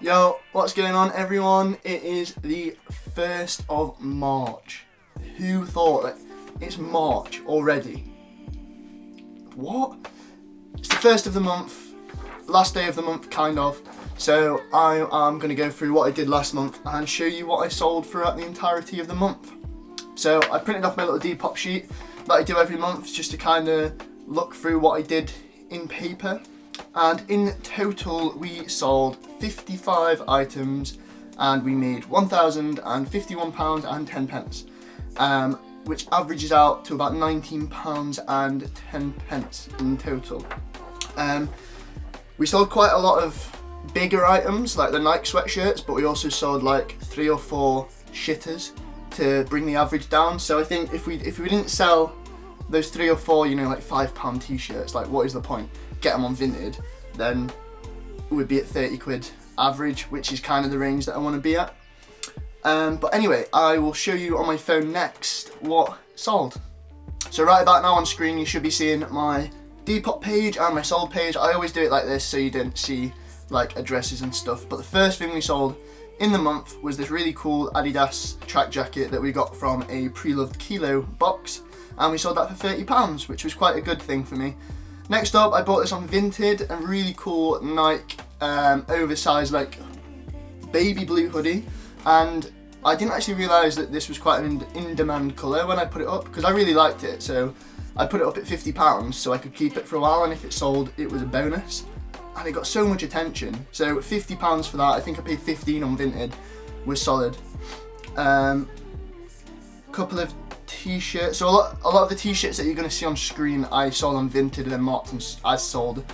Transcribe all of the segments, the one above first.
Yo, what's going on everyone? It is the 1st of March. Who thought that it's March already? What? It's the 1st of the month, last day of the month kind of. So I am going to go through what I did last month and show you what I sold throughout the entirety of the month. So I printed off my little Depop sheet that I do every month just to kind of look through what I did in paper. And in total we sold 55 items and we made £1,051.10, which averages out to about £19.10 in total. We sold quite a lot of bigger items like the Nike sweatshirts, but we also sold like 3 or 4 shitters to bring the average down. So I think if we didn't sell those 3 or 4, you know, like £5 t-shirts, like what is the point? Get them on Vinted, then we'd be at 30 quid average, which is kind of the range that I want to be at. But anyway, I will show you on my phone next what sold. So right about now on screen you should be seeing my Depop page and my sold page. I always do it like this so you don't see like addresses and stuff. But the first thing we sold in the month was this really cool Adidas track jacket that we got from a pre-loved Kilo box, and we sold that for £30, which was quite a good thing for me. Next up, I bought this on Vinted, a really cool Nike oversized like baby blue hoodie, and I didn't actually realise that this was quite an in-demand colour when I put it up, because I really liked it, so I put it up at £50 so I could keep it for a while, and if it sold it was a bonus, and it got so much attention. So £50 for that, I think I paid 15 on Vinted, was solid. Couple of t-shirts, so a lot of the t-shirts that you're going to see on screen I sold on Vinted and then marked as sold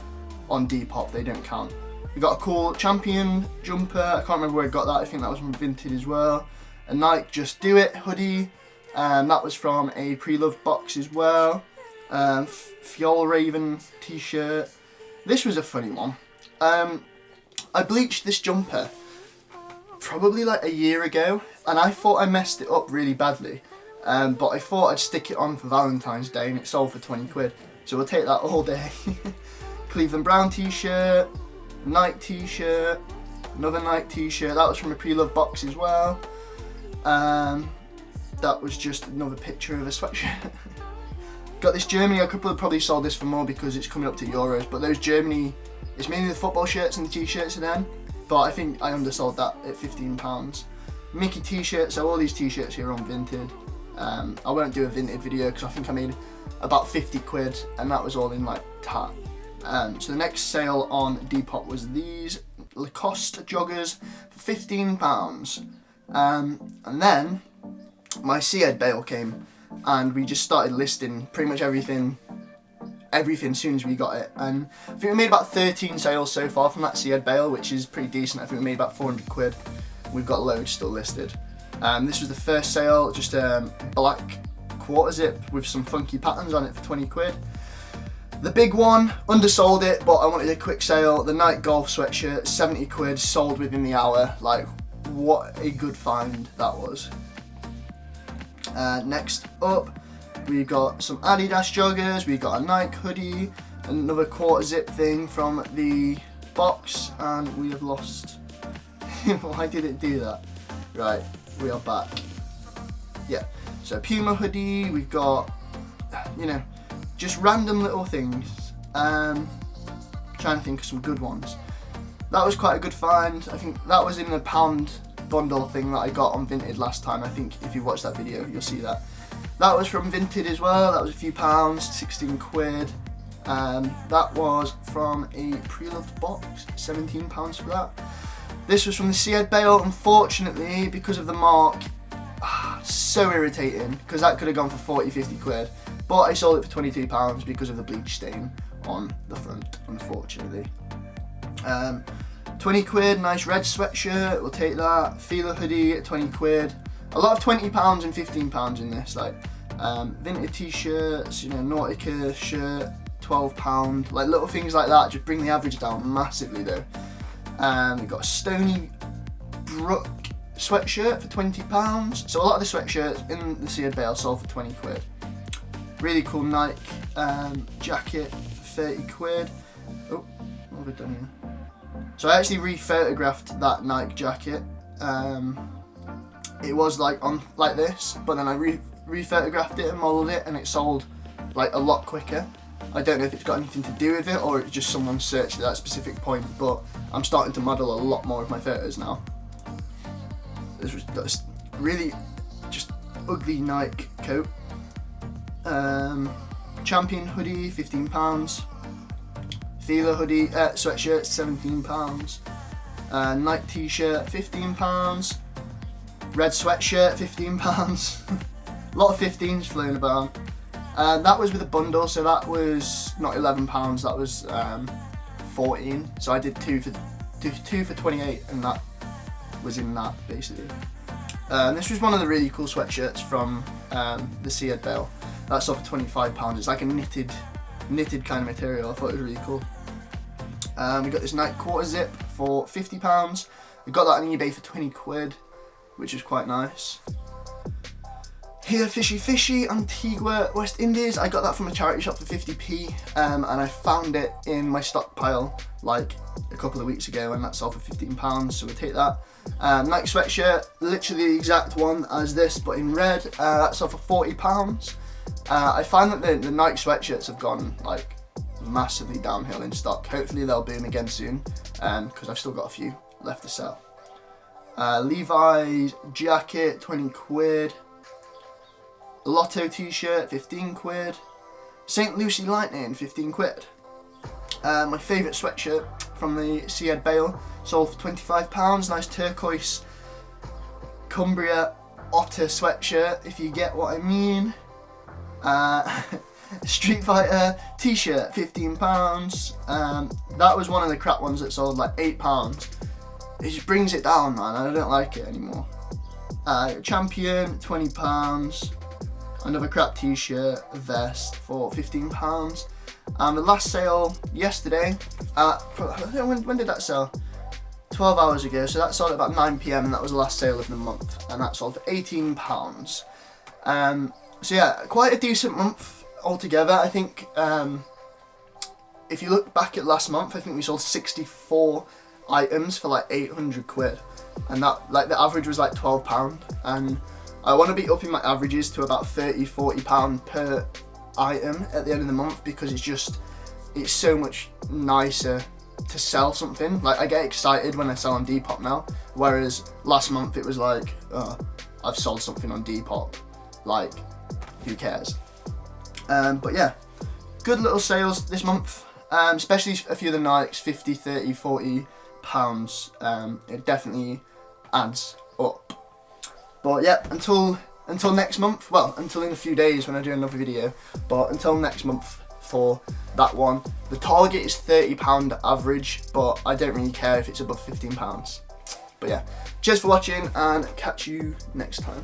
on Depop, they don't count. We got a cool Champion jumper, I can't remember where I got that, I think that was from Vinted as well. A Nike Just Do It hoodie, that was from a pre-loved box as well. Fjol Raven t-shirt. This was a funny one. I bleached this jumper probably like a year ago, and I thought I messed it up really badly. But I thought I'd stick it on for Valentine's Day and it sold for 20 quid. So we'll take that all day. Cleveland Brown t-shirt, Nike t-shirt, another Nike t-shirt. That was from a pre-loved box as well. That was just another picture of a sweatshirt. Got this Germany, I could probably sold this for more because it's coming up to Euros, but those Germany, it's mainly the football shirts and the t-shirts of them, but I think I undersold that at £15. Mickey t-shirts, so all these t-shirts here are on Vinted. I won't do a Vinted video because I think I made about 50 quid and that was all in like tat. So the next sale on Depop was these Lacoste joggers for £15. And then my Seed bale came and we just started listing pretty much everything as soon as we got it. And I think we made about 13 sales so far from that Seed bale, which is pretty decent. I think we made about 400 quid. We've got loads still listed. This was the first sale, just a black quarter zip with some funky patterns on it for 20 quid. The big one, undersold it, but I wanted a quick sale. The Nike golf sweatshirt, 70 quid, sold within the hour. Like, what a good find that was. Next up, we got some Adidas joggers, we got a Nike hoodie, another quarter zip thing from the box, and we have lost. Why did it do that? Right. We are back. Yeah, so Puma hoodie, we've got, you know, just random little things. Trying to think of some good ones. That was quite a good find. I think that was in the pound bundle thing that I got on Vinted last time. I think if you watch that video, you'll see that. That was from Vinted as well. That was a few pounds, 16 quid. That was from a pre-loved box, £17 for that. This was from the Seed bale, unfortunately, because of the mark. So irritating, because that could have gone for 40, 50 quid. But I sold it for £22 because of the bleach stain on the front, unfortunately. 20 quid, nice red sweatshirt, we'll take that. Fila hoodie at 20 quid. A lot of £20 and £15 in this, like vintage t-shirts, you know, Nautica shirt, £12. Like little things like that, just bring the average down massively though. We've got a Stony Brook sweatshirt for £20. So a lot of the sweatshirts in the Seed bale sold for 20 quid. Really cool Nike jacket for 30 quid. Oh, what have I done here? So I actually re-photographed that Nike jacket. It was like on like this, but then I re-photographed it and modelled it, and it sold like a lot quicker. I don't know if it's got anything to do with it or it's just someone searched at that specific point, but I'm starting to model a lot more of my photos now. This was this really just ugly Nike coat. Champion hoodie, £15. Fila hoodie, sweatshirt, £17. Nike t-shirt, £15. Red sweatshirt, £15. A lot of 15s flown about. That was with a bundle, so that was not £11, that was 14. So I did two for 28, and that was in that basically. This was one of the really cool sweatshirts from the Seed Bale. That's off for £25. It's like a knitted kind of material. I thought it was really cool. We got this Nike quarter zip for £50. We got that on eBay for 20 quid, which is quite nice. Here, Fishy, Antigua, West Indies. I got that from a charity shop for 50p, and I found it in my stockpile like a couple of weeks ago, and that sold for £15, so we'll take that. Nike sweatshirt, literally the exact one as this, but in red. That sold for £40. I find that the Nike sweatshirts have gone like massively downhill in stock. Hopefully they'll boom again soon, because I've still got a few left to sell. Levi's jacket, 20 quid. Lotto t-shirt, 15 quid. St. Lucie Lightning, 15 quid. My favourite sweatshirt from the Seed Bale sold for £25. Nice turquoise Cumbria Otter sweatshirt, if you get what I mean. Street Fighter t-shirt, £15. That was one of the crap ones that sold like £8. It just brings it down, man. I don't like it anymore. Champion, £20. Another crap t-shirt, a vest for £15. The last sale yesterday, when did that sell? 12 hours ago, so that sold at about 9 PM, and that was the last sale of the month, and that sold for £18. So yeah, quite a decent month altogether. I think if you look back at last month, I think we sold 64 items for like 800 quid, and that like the average was like £12, and I want to be upping my averages to about £30-40 per item at the end of the month, because it's so much nicer to sell something. Like, I get excited when I sell on Depop now, whereas last month it was like, oh, I've sold something on Depop, like, who cares? But yeah, good little sales this month, especially a few of the Nikes, 50, 30, 40 pounds. It definitely adds up. But yeah, until next month, well, until in a few days when I do another video, but until next month for that one. The target is £30 average, but I don't really care if it's above £15. But yeah, cheers for watching, and catch you next time.